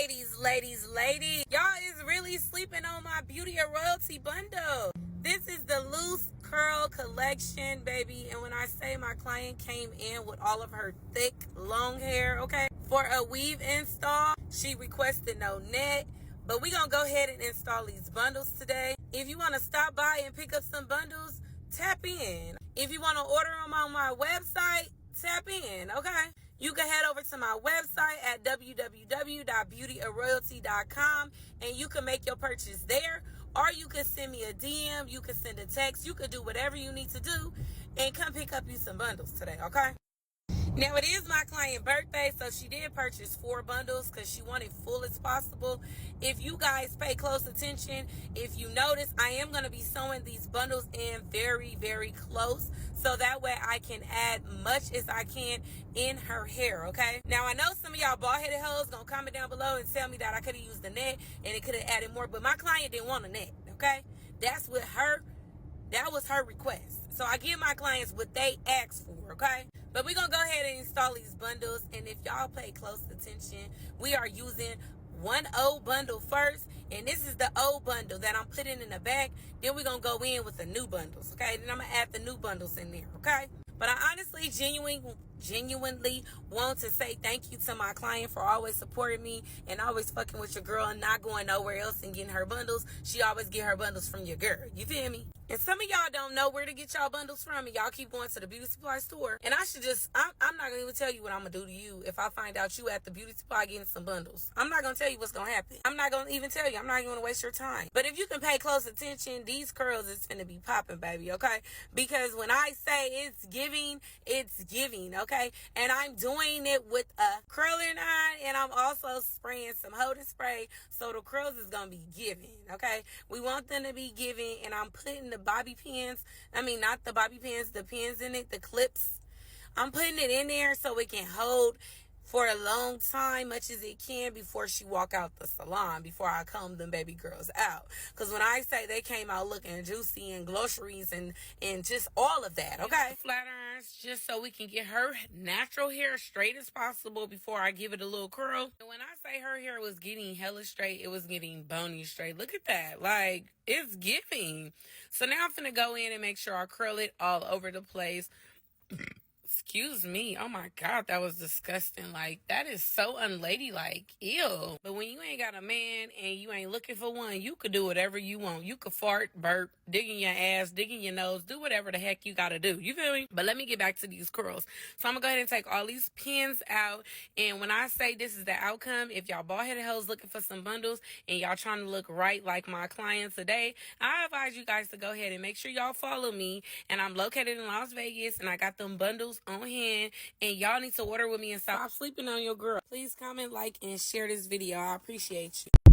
Ladies. Y'all is really sleeping on my Beauty of Royalty bundle. This is the loose curl collection, baby. And when I say my client came in with all of her thick, long hair, okay, for a weave install, she requested no net. But we're going to go ahead and install these bundles today. If you want to stop by and pick up some bundles, tap in. If you want to order them on my website, tap in, okay? You can head over to my website at www.beautyofroyalty.com and you can make your purchase there, or you can send me a DM, you can send a text, you can do whatever you need to do and come pick up you some bundles today, okay? Now, it is my client's birthday, so she did purchase 4 bundles because she wanted full as possible. If you guys pay close attention, if you notice, I am going to be sewing these bundles in very, very close, so that way I can add much as I can in her hair, okay? Now, I know some of y'all bald-headed hoes going to comment down below and tell me that I could have used the net and it could have added more, but my client didn't want a net, okay? That was her request. So I give my clients what they asked for, okay? But we're going to go ahead and install these bundles. And if y'all pay close attention, we are using one old bundle first. And this is the old bundle that I'm putting in the back. Then we're going to go in with the new bundles, okay? Then I'm going to add the new bundles in there, okay? But I honestly, genuinely want to say thank you to my client for always supporting me and always fucking with your girl and not going nowhere else and getting her bundles. She always get her bundles from your girl. You feel me? And some of y'all don't know where to get y'all bundles from, and y'all keep going to the beauty supply store. And I'm not going to even tell you what I'm going to do to you if I find out you at the beauty supply getting some bundles. I'm not going to tell you what's going to happen. I'm not going to even tell you. I'm not even going to waste your time. But if you can pay close attention, these curls is finna be popping, baby, okay? Because when I say it's giving, okay? And I'm doing it with a curler iron, and I'm also spraying some holding spray, so the curls is going to be giving, okay? We want them to be giving, and I'm putting the bobby pins, not the bobby pins, the pins in it, the clips. I'm putting it in there so it can hold for a long time, much as it can, before she walk out the salon, before I comb them baby girls out. Because when I say they came out looking juicy and glossaries and just all of that, okay? Flat irons, just so we can get her natural hair straight as possible before I give it a little curl. And when I say her hair was getting hella straight, it was getting bony straight. Look at that. Like, it's giving. So now I'm finna go in and make sure I curl it all over the place. Excuse me. Oh my God, that was disgusting. Like, that is so unladylike. Ew. But when you ain't got a man and you ain't looking for one, you could do whatever you want. You could fart, burp, dig in your ass, dig in your nose, do whatever the heck you gotta do. You feel me? But let me get back to these curls. So I'm gonna go ahead and take all these pins out. And when I say this is the outcome, if y'all bald-headed hoes looking for some bundles and y'all trying to look right like my client today, I advise you guys to go ahead and make sure y'all follow me. And I'm located in Las Vegas, and I got them bundles on hand, and y'all need to order with me and stop sleeping on your girl. Please comment, like, and share this video. I appreciate you.